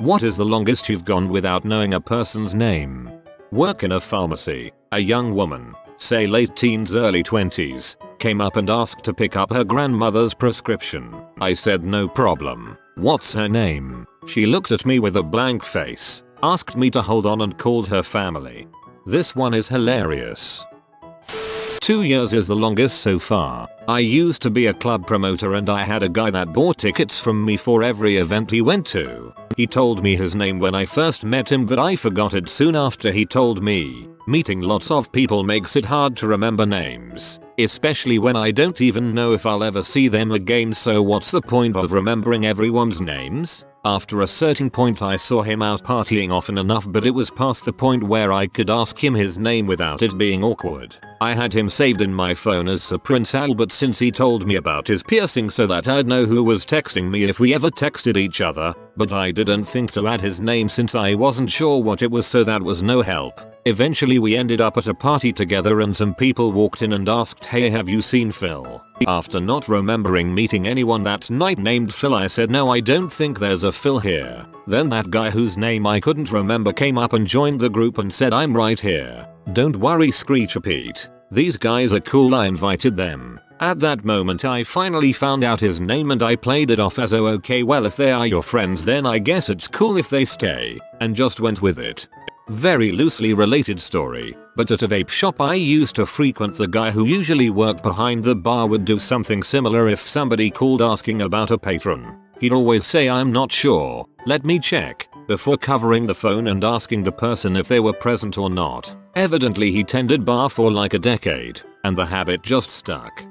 What is the longest you've gone without knowing a person's name? Work in a pharmacy. A young woman, say late teens early 20s, came up and asked to pick up her grandmother's prescription. I said no problem. What's her name? She looked at me with a blank face, asked me to hold on and called her family. This one is hilarious. 2 years is the longest so far. I used to be a club promoter and I had a guy that bought tickets from me for every event he went to. He told me his name when I first met him, but I forgot it soon after he told me. Meeting lots of people makes it hard to remember names, especially when I don't even know if I'll ever see them again, so what's the point of remembering everyone's names? After a certain point I saw him out partying often enough, but it was past the point where I could ask him his name without it being awkward. I had him saved in my phone as Sir Prince Albert since he told me about his piercing so that I'd know who was texting me if we ever texted each other, but I didn't think to add his name since I wasn't sure what it was, so that was no help. Eventually we ended up at a party together and some people walked in and asked, "Hey, have you seen Phil?" After not remembering meeting anyone that night named Phil, I said, "No, I don't think there's a Phil here." Then that guy whose name I couldn't remember came up and joined the group and said, "I'm right here. Don't worry, Screecher Pete. These guys are cool, I invited them." At that moment I finally found out his name and I played it off as, "Oh okay, well if they are your friends then I guess it's cool if they stay," and just went with it. Very loosely related story, but at a vape shop I used to frequent, the guy who usually worked behind the bar would do something similar if somebody called asking about a patron. He'd always say, "I'm not sure, let me check," before covering the phone and asking the person if they were present or not. Evidently he tended bar for like a decade, and the habit just stuck.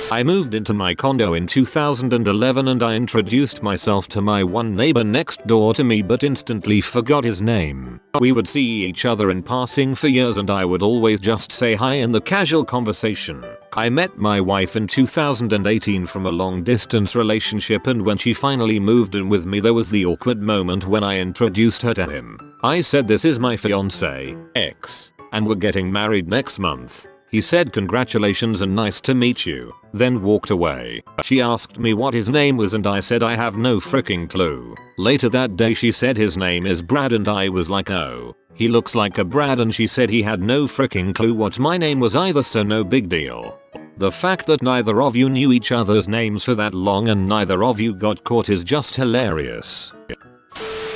I moved into my condo in 2011 and I introduced myself to my one neighbor next door to me but instantly forgot his name. We would see each other in passing for years and I would always just say hi in the casual conversation. I met my wife in 2018 from a long distance relationship, and when she finally moved in with me there was the awkward moment when I introduced her to him. I said, "This is my fiance, X, and we're getting married next month." He said, "Congratulations and nice to meet you," then walked away. She asked me what his name was and I said I have no freaking clue. Later that day she said his name is Brad and I was like, "Oh, he looks like a Brad," and she said he had no freaking clue what my name was either, so no big deal. The fact that neither of you knew each other's names for that long and neither of you got caught is just hilarious.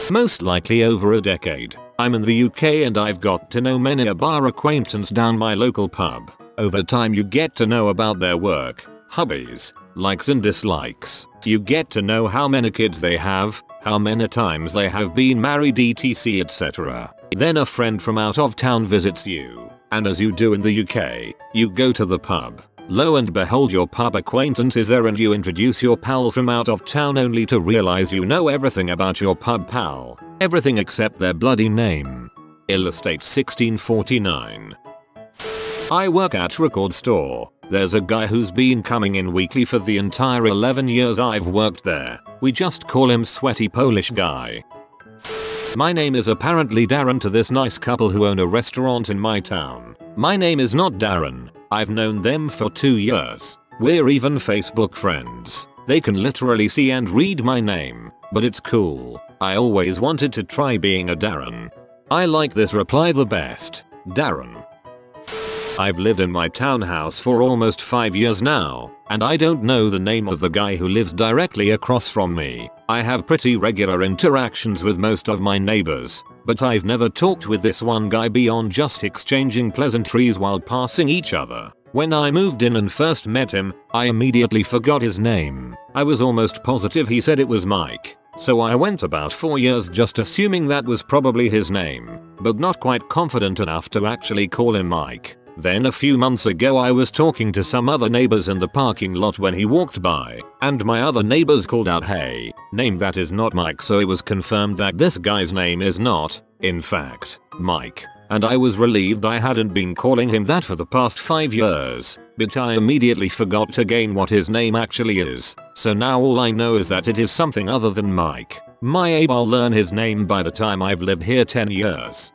Most likely over a decade. I'm in the UK and I've got to know many a bar acquaintance down my local pub. Over time you get to know about their work, hobbies, likes and dislikes. You get to know how many kids they have, how many times they have been married, etc, etc. Then a friend from out of town visits you, and as you do in the UK, you go to the pub. Lo and behold, your pub acquaintance is there and you introduce your pal from out of town only to realize you know everything about your pub pal. Everything except their bloody name. Illustrate 1649. I work at record store. There's a guy who's been coming in weekly for the entire 11 years I've worked there. We just call him Sweaty Polish Guy. My name is apparently Darren to this nice couple who own a restaurant in my town. My name is not Darren. I've known them for 2 years. We're even Facebook friends. They can literally see and read my name, but it's cool. I always wanted to try being a Darren. I like this reply the best. Darren. I've lived in my townhouse for almost 5 years now, and I don't know the name of the guy who lives directly across from me. I have pretty regular interactions with most of my neighbors, but I've never talked with this one guy beyond just exchanging pleasantries while passing each other. When I moved in and first met him, I immediately forgot his name. I was almost positive he said it was Mike, so I went about 4 years just assuming that was probably his name, but not quite confident enough to actually call him Mike. Then a few months ago I was talking to some other neighbors in the parking lot when he walked by, and my other neighbors called out, "Hey, name that is not Mike," so it was confirmed that this guy's name is not, in fact, Mike. And I was relieved I hadn't been calling him that for the past 5 years, but I immediately forgot again what his name actually is, so now all I know is that it is something other than Mike. I'll learn his name by the time I've lived here 10 years.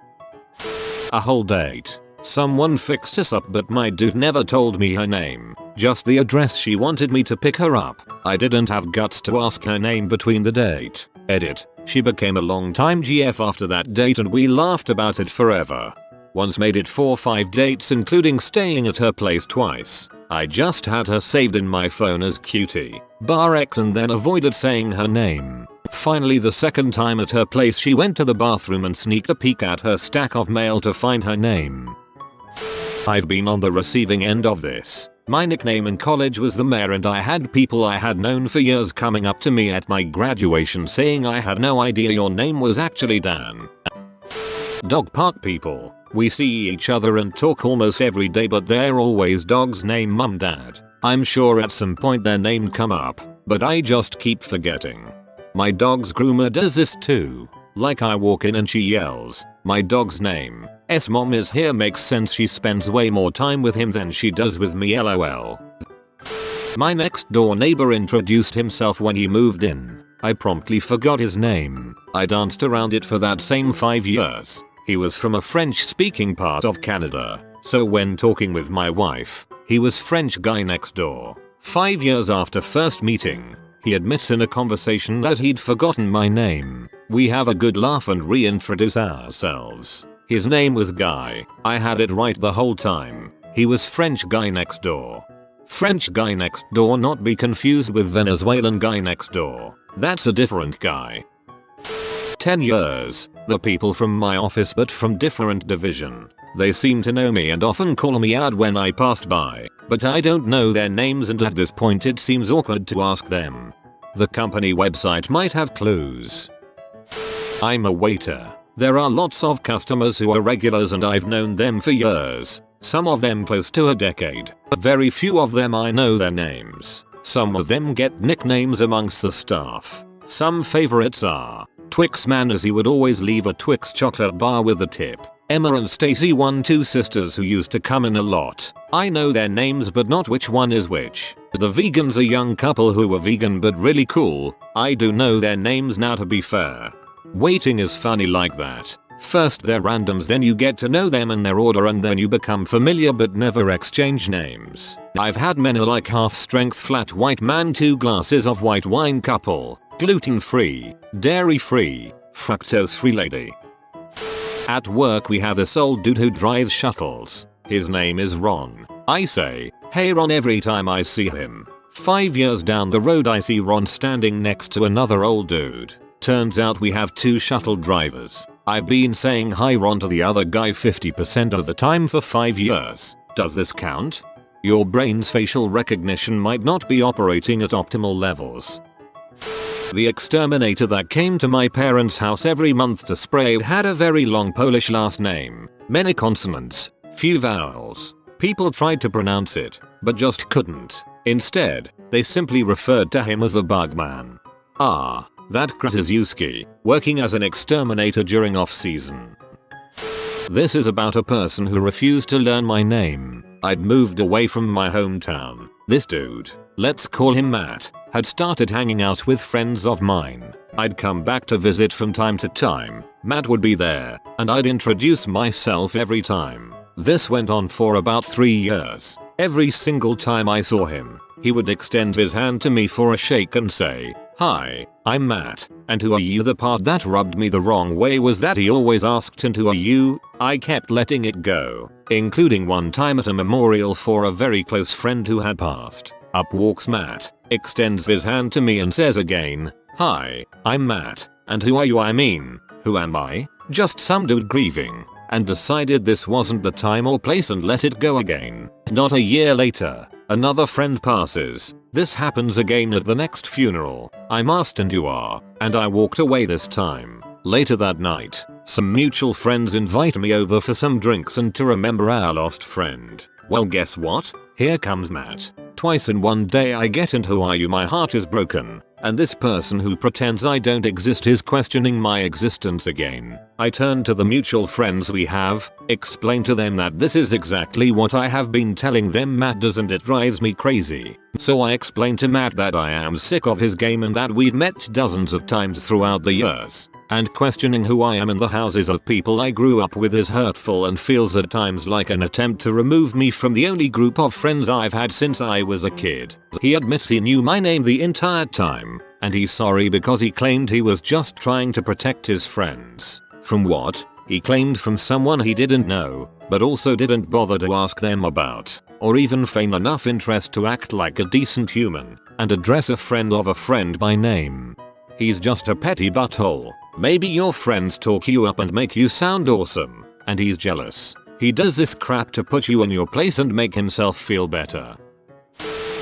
A whole date. Someone fixed us up but my dude never told me her name, just the address she wanted me to pick her up. I didn't have guts to ask her name between the date. Edit. She became a long-time GF after that date and we laughed about it forever. Once made it 4-5 dates including staying at her place twice. I just had her saved in my phone as cutie bar X and then avoided saying her name. Finally the second time at her place she went to the bathroom and sneaked a peek at her stack of mail to find her name. I've been on the receiving end of this. My nickname in college was the mayor and I had people I had known for years coming up to me at my graduation saying I had no idea your name was actually Dan. Dog park people. We see each other and talk almost every day but they're always dogs named Mum Dad. I'm sure at some point their name come up, but I just keep forgetting. My dog's groomer does this too. Like I walk in and she yells, my dog's name. Mom is here makes sense she spends way more time with him than she does with me lol. My next door neighbor introduced himself when he moved in. I promptly forgot his name. I danced around it for that same 5 years. He was from a French speaking part of Canada, so when talking with my wife, he was French guy next door. 5 years after first meeting, he admits in a conversation that he'd forgotten my name. We have a good laugh and reintroduce ourselves. His name was Guy. I had it right the whole time. He was French guy next door. French guy next door, not be confused with Venezuelan guy next door. That's a different guy. 10 years. The people from my office but from different division. They seem to know me and often call me out when I pass by, but I don't know their names and at this point it seems awkward to ask them. The company website might have clues. I'm a waiter. There are lots of customers who are regulars and I've known them for years. Some of them close to a decade. Very few of them I know their names. Some of them get nicknames amongst the staff. Some favorites are Twix Man, as he would always leave a Twix chocolate bar with a tip. Emma and Stacy, 2 sisters who used to come in a lot. I know their names but not which one is which. The vegans, a young couple who were vegan but really cool. I do know their names now to be fair. Waiting is funny like that. First they're randoms, then you get to know them and their order and then you become familiar but never exchange names. I've had men like half strength flat white man, 2 glasses of white wine couple. Gluten free, dairy free, fructose free lady. At work we have this old dude who drives shuttles. His name is Ron. I say, hey Ron every time I see him. 5 years down the road I see Ron standing next to another old dude. Turns out we have 2 shuttle drivers. I've been saying hi Ron to the other guy 50% of the time for 5 years. Does this count? Your brain's facial recognition might not be operating at optimal levels. The exterminator that came to my parents' house every month to spray had a very long Polish last name. Many consonants, few vowels. People tried to pronounce it, but just couldn't. Instead, they simply referred to him as the Bugman. Ah, that Krzyzewski, working as an exterminator during off-season. This is about a person who refused to learn my name. I'd moved away from my hometown. This dude, let's call him Matt, had started hanging out with friends of mine. I'd come back to visit from time to time. Matt would be there, and I'd introduce myself every time. This went on for about 3 years. Every single time I saw him, he would extend his hand to me for a shake and say, "Hi, I'm Matt, and who are you?" The part that rubbed me the wrong way was that he always asked, "And who are you?" I kept letting it go, including one time at a memorial for a very close friend who had passed. Up walks Matt, extends his hand to me and says again, "Hi, I'm Matt, and who are you?" I mean, who am I? Just some dude grieving. And decided this wasn't the time or place and let it go again. Not a year later, another friend passes. This happens again at the next funeral. I'm asked, "And you are?" And I walked away this time. Later that night, some mutual friends invite me over for some drinks and to remember our lost friend. Well, guess what? Here comes Matt. Twice in one day I get into "Who are you?" My heart is broken. And this person who pretends I don't exist is questioning my existence again. I turn to the mutual friends we have, explain to them that this is exactly what I have been telling them Matt does, and it drives me crazy. So I explain to Matt that I am sick of his game and that we've met dozens of times throughout the years. And questioning who I am in the houses of people I grew up with is hurtful and feels at times like an attempt to remove me from the only group of friends I've had since I was a kid. He admits he knew my name the entire time, and he's sorry because he claimed he was just trying to protect his friends. From what? He claimed from someone he didn't know, but also didn't bother to ask them about, or even feign enough interest to act like a decent human, and address a friend of a friend by name. He's just a petty butthole. Maybe your friends talk you up and make you sound awesome, and he's jealous. He does this crap to put you in your place and make himself feel better.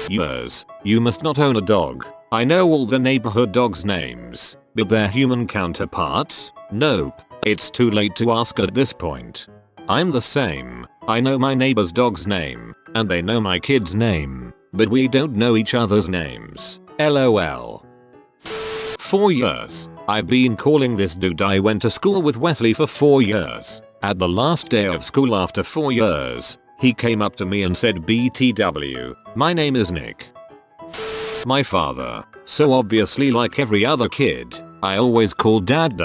Yours. You must not own a dog. I know all the neighborhood dogs' names, but their human counterparts? Nope. It's too late to ask at this point. I'm the same. I know my neighbor's dog's name, and they know my kid's name, but we don't know each other's names. LOL. 4 years. I've been calling this dude I went to school with Wesley for 4 years. At the last day of school after 4 years, he came up to me and said, BTW, my name is Nick. My father. So obviously, like every other kid, I always called dad,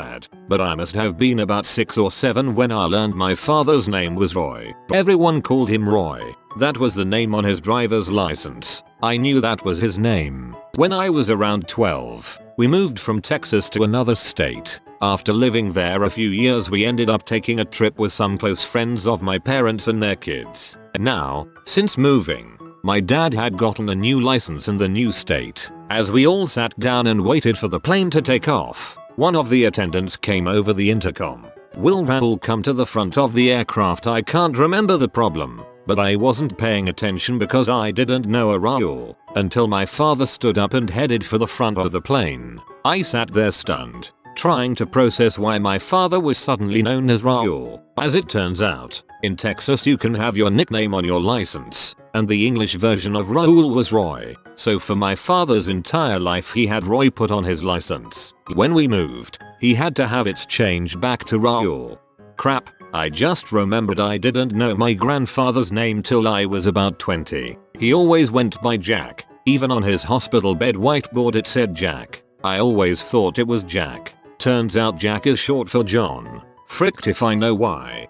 but I must have been about 6 or 7 when I learned my father's name was Roy. Everyone called him Roy. That was the name on his driver's license. I knew that was his name. When I was around 12, we moved from Texas to another state. After living there a few years, we ended up taking a trip with some close friends of my parents and their kids. And now, since moving, my dad had gotten a new license in the new state. As we all sat down and waited for the plane to take off, one of the attendants came over the intercom. Will Raul come to the front of the aircraft? I can't remember the problem, but I wasn't paying attention because I didn't know a Raul until my father stood up and headed for the front of the plane. I sat there stunned, trying to process why my father was suddenly known as Raul. As it turns out, in Texas you can have your nickname on your license, and the English version of Raul was Roy, so for my father's entire life he had Roy put on his license. When we moved, he had to have it changed back to Raul. Crap, I just remembered I didn't know my grandfather's name till I was about 20. He always went by Jack, even on his hospital bed whiteboard it said Jack. I always thought it was Jack. Turns out Jack is short for John. Fricked if I know why.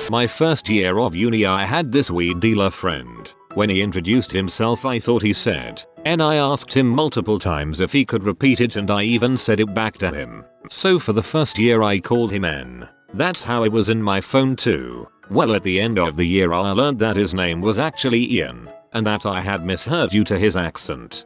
My first year of uni I had this weed dealer friend. When he introduced himself I thought he said N. I asked him multiple times if he could repeat it and I even said it back to him. So for the first year I called him N. That's how it was in my phone too. Well, at the end of the year I learned that his name was actually Ian, and that I had misheard due to his accent.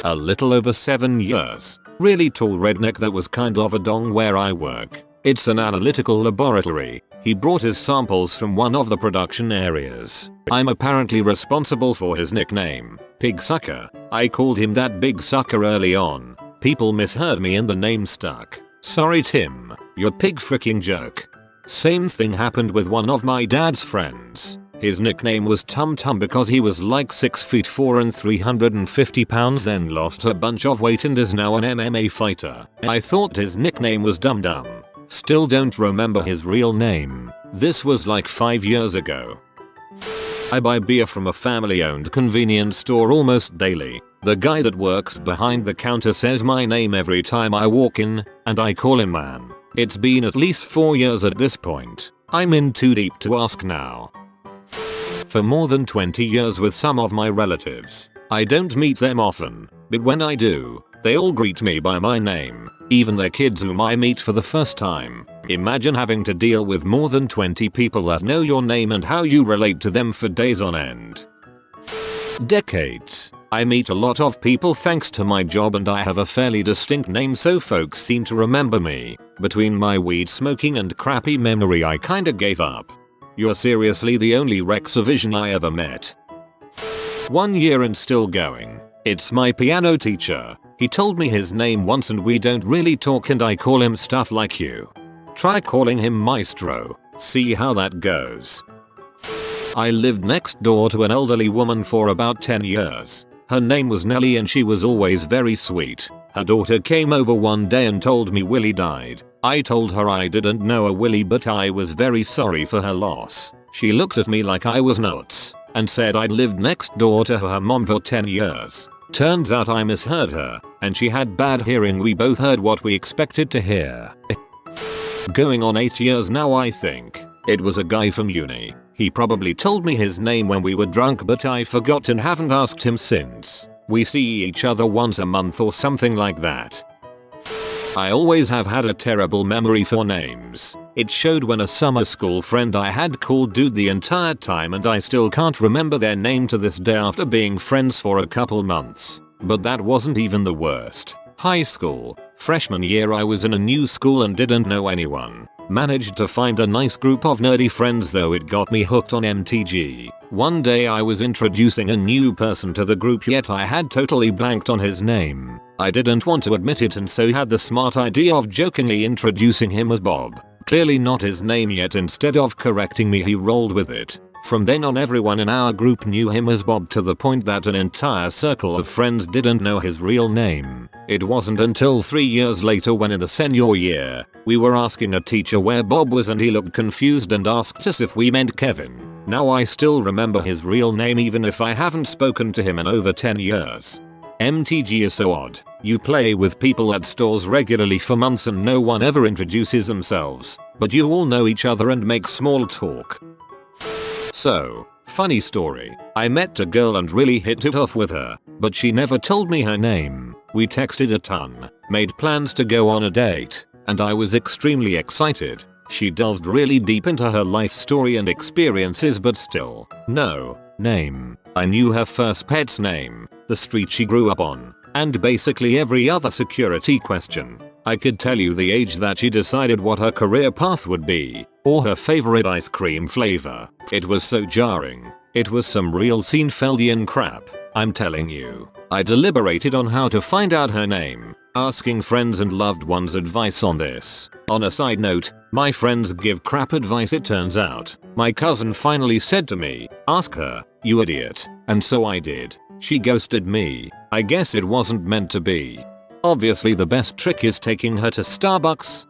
A little over 7 years. Really tall redneck that was kind of a dong where I work. It's an analytical laboratory. He brought his samples from one of the production areas. I'm apparently responsible for his nickname, Pig Sucker. I called him that big sucker early on. People misheard me and the name stuck. Sorry Tim, you're pig freaking jerk. Same thing happened with one of my dad's friends. His nickname was Tum Tum because he was like 6'4" and 350 pounds, then lost a bunch of weight and is now an MMA fighter. I thought his nickname was Dum Dum. Still don't remember his real name. This was like 5 years ago. I buy beer from a family-owned convenience store almost daily. The guy that works behind the counter says my name every time I walk in, and I call him man. It's been at least 4 years at this point. I'm in too deep to ask now. For more than 20 years with some of my relatives. I don't meet them often, but when I do, they all greet me by my name, even their kids whom I meet for the first time. Imagine having to deal with more than 20 people that know your name and how you relate to them for days on end. Decades. I meet a lot of people thanks to my job and I have a fairly distinct name, so folks seem to remember me. Between my weed smoking and crappy memory I kinda gave up. You're seriously the only Rexavision I ever met. 1 year and still going. It's my piano teacher. He told me his name once and we don't really talk and I call him stuff like you. Try calling him Maestro. See how that goes. I lived next door to an elderly woman for about 10 years. Her name was Nellie and she was always very sweet. Her daughter came over one day and told me Willie died. I told her I didn't know a Willie but I was very sorry for her loss. She looked at me like I was nuts and said I'd lived next door to her mom for 10 years. Turns out I misheard her and she had bad hearing. We both heard what we expected to hear. Going on 8 years now I think. It was a guy from uni. He probably told me his name when we were drunk but I forgot and haven't asked him since. We see each other once a month or something like that. I always have had a terrible memory for names. It showed when a summer school friend I had called dude the entire time, and I still can't remember their name to this day after being friends for a couple months. But that wasn't even the worst. High school, freshman year, I was in a new school and didn't know anyone. Managed to find a nice group of nerdy friends, though it got me hooked on MTG. One day I was introducing a new person to the group, yet I had totally blanked on his name. I didn't want to admit it, and so had the smart idea of jokingly introducing him as Bob. Clearly not his name, yet instead of correcting me he rolled with it. From then on, everyone in our group knew him as Bob, to the point that an entire circle of friends didn't know his real name. It wasn't until 3 years later, when in the senior year, we were asking a teacher where Bob was, and he looked confused and asked us if we meant Kevin. Now I still remember his real name even if I haven't spoken to him in over 10 years. MTG is so odd. You play with people at stores regularly for months and no one ever introduces themselves, but you all know each other and make small talk. So, funny story. I met a girl and really hit it off with her, but she never told me her name. We texted a ton, made plans to go on a date, and I was extremely excited. She delved really deep into her life story and experiences, but still, no name. I knew her first pet's name, the street she grew up on, and basically every other security question. I could tell you the age that she decided what her career path would be, or her favorite ice cream flavor. It was so jarring. It was some real Seinfeldian crap, I'm telling you. I deliberated on how to find out her name, asking friends and loved ones advice on this. On a side note, my friends give crap advice, it turns out. My cousin finally said to me, "Ask her, you idiot," and so I did. She ghosted me. I guess it wasn't meant to be. Obviously the best trick is taking her to Starbucks.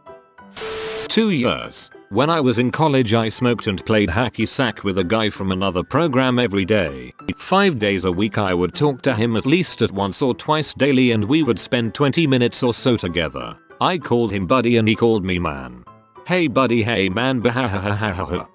2 years. When I was in college, I smoked and played hacky sack with a guy from another program every day. 5 days a week I would talk to him at least once or twice daily, and we would spend 20 minutes or so together. I called him buddy and he called me man. Hey buddy, hey man, bahahahaha.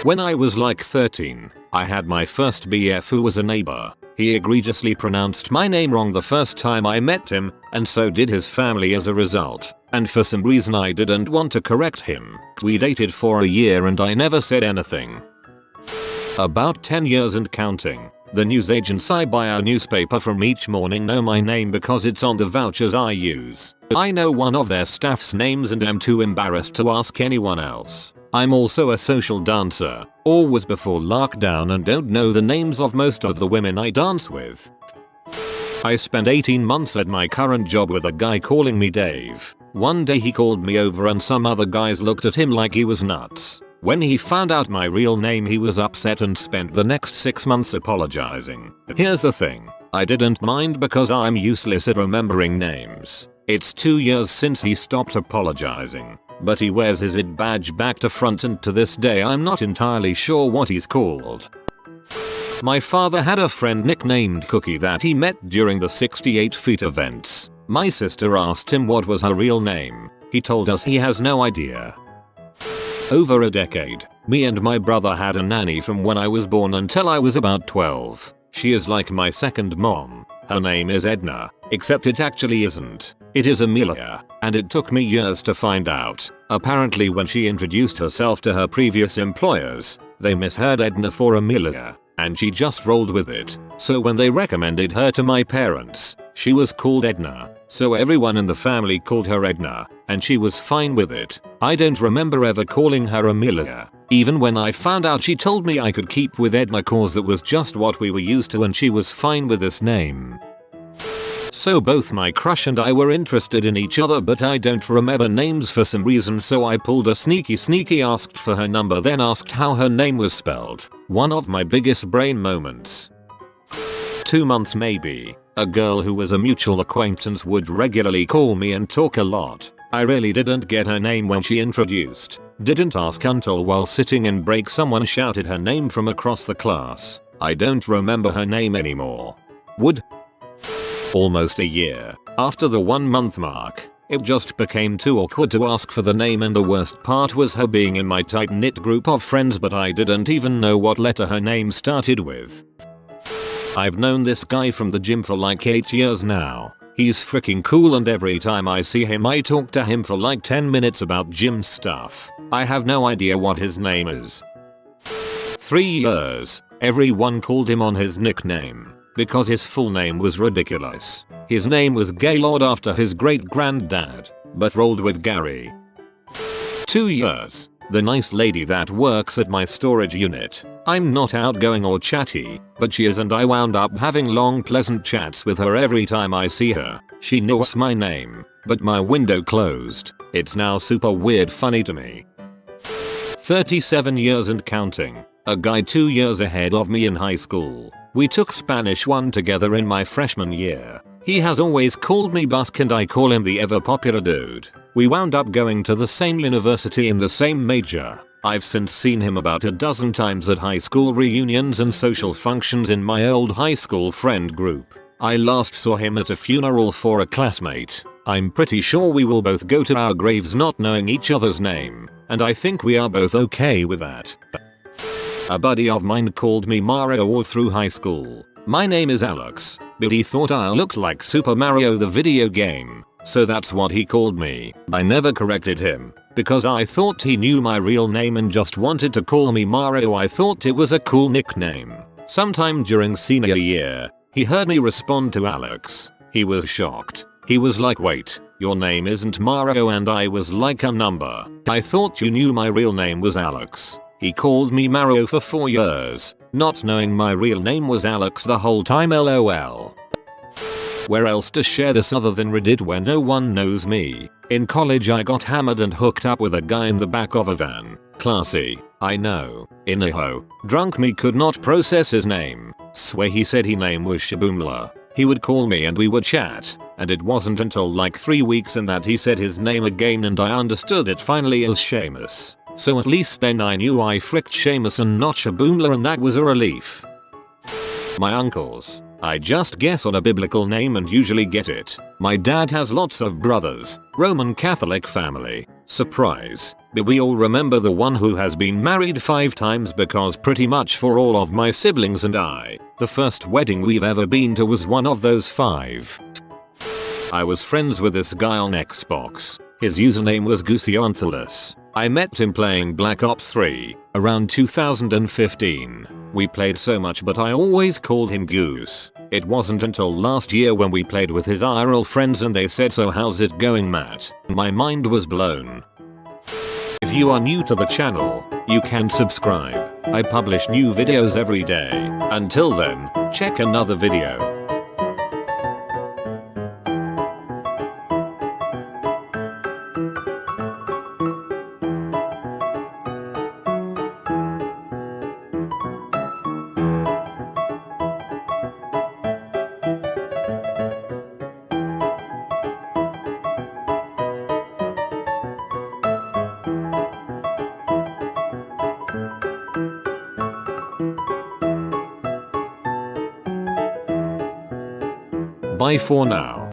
When I was like 13, I had my first BF who was a neighbor. He egregiously pronounced my name wrong the first time I met him, and so did his family as a result. And for some reason I didn't want to correct him. We dated for a year and I never said anything. About 10 years and counting. The newsagents I buy our newspaper from each morning know my name because it's on the vouchers I use. I know one of their staff's names and am too embarrassed to ask anyone else. I'm also a social dancer, always before lockdown, and don't know the names of most of the women I dance with. I spent 18 months at my current job with a guy calling me Dave. One day he called me over and some other guys looked at him like he was nuts. When he found out my real name, he was upset and spent the next 6 months apologizing. Here's the thing, I didn't mind because I'm useless at remembering names. It's 2 years since he stopped apologizing, but he wears his ID badge back to front, and to this day I'm not entirely sure what he's called. My father had a friend nicknamed Cookie that he met during the 68 feet events. My sister asked him what was her real name. He told us he has no idea. Over a decade, me and my brother had a nanny from when I was born until I was about 12. She is like my second mom. Her name is Edna, except it actually isn't. It is Amelia, and it took me years to find out. Apparently when she introduced herself to her previous employers, they misheard Edna for Amelia, and she just rolled with it. So when they recommended her to my parents, she was called Edna. So everyone in the family called her Edna, and she was fine with it. I don't remember ever calling her Amelia. Even when I found out, she told me I could keep with Edna cause that was just what we were used to, and she was fine with this name. So both my crush and I were interested in each other, but I don't remember names for some reason, so I pulled a sneaky asked for her number, then asked how her name was spelled. One of my biggest brain moments. 2 months maybe. A girl who was a mutual acquaintance would regularly call me and talk a lot. I really didn't get her name when she introduced. Didn't ask until while sitting in break someone shouted her name from across the class. I don't remember her name anymore. Would. Almost a year after the 1 month mark, it just became too awkward to ask for the name, and the worst part was her being in my tight-knit group of friends, but I didn't even know what letter her name started with. I've known this guy from the gym for like 8 years now. He's freaking cool and every time I see him I talk to him for like 10 minutes about gym stuff. I have no idea what his name is. 3 years. Everyone called him on his nickname because his full name was ridiculous. His name was Gaylord after his great granddad, but rolled with Gary. 2 years. The nice lady that works at my storage unit. I'm not outgoing or chatty, but she is, and I wound up having long pleasant chats with her every time I see her. She knows my name, but my window closed. It's now super weird funny to me. 37 years and counting. A guy 2 years ahead of me in high school. We took Spanish 1 together in my freshman year. He has always called me Busk and I call him the ever popular dude. We wound up going to the same university in the same major. I've since seen him about a dozen times at high school reunions and social functions in my old high school friend group. I last saw him at a funeral for a classmate. I'm pretty sure we will both go to our graves not knowing each other's name, and I think we are both okay with that. A buddy of mine called me Mario all through high school. My name is Alex, but he thought I looked like Super Mario the video game, so that's what he called me. I never corrected him, because I thought he knew my real name and just wanted to call me Mario. I thought it was a cool nickname. Sometime during senior year, he heard me respond to Alex. He was shocked. He was like, wait, your name isn't Mario, and I was like, a number. I thought you knew my real name was Alex. He called me Mario for 4 years, not knowing my real name was Alex the whole time, lol. Where else to share this other than Reddit where no one knows me? In college I got hammered and hooked up with a guy in the back of a van. Classy, I know. Inaho. Drunk me could not process his name. Swear he said his name was Shaboomla. He would call me and we would chat, and it wasn't until like 3 weeks in that he said his name again and I understood it finally as Seamus. So at least then I knew I fricked Seamus and not Shaboomla, and that was a relief. My uncles. I just guess on a biblical name and usually get it. My dad has lots of brothers. Roman Catholic family. Surprise. But we all remember the one who has been married 5 times because pretty much for all of my siblings and I, the first wedding we've ever been to was one of those 5. I was friends with this guy on Xbox. His username was Gooseyanthalus. I met him playing Black Ops 3 around 2015. We played so much but I always called him Goose. It wasn't until last year when we played with his IRL friends and they said, so how's it going, Matt? My mind was blown. If you are new to the channel, you can subscribe. I publish new videos every day. Until then, check another video. Bye for now.